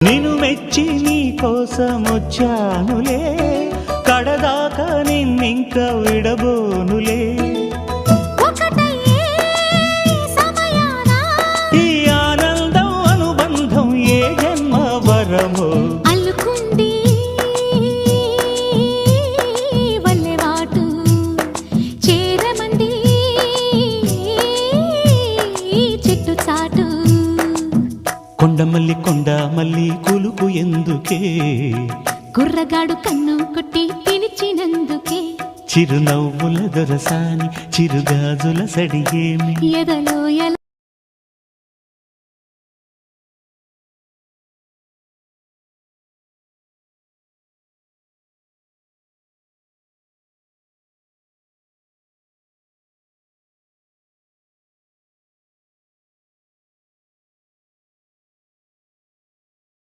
నిన్ను మెచ్చి నీ కోసం వచ్చానులే, కడదాకా నిన్నింక విడబోనులే. ఈ ఆనందం అనుబంధం ఏ జన్మ వరమో అల్లుకుంది వల్లెవాటు చేరమంది చెట్టు చాటు. కొండమల్లి కొండ మల్లి కులుకు ఎందుకే, కుర్రగాడు కన్ను కొట్టి పిలిచినందుకే. చిరునవ్వుల దొరసాని చిరుగాజుల సడిగేమి ఎదలో ఎలా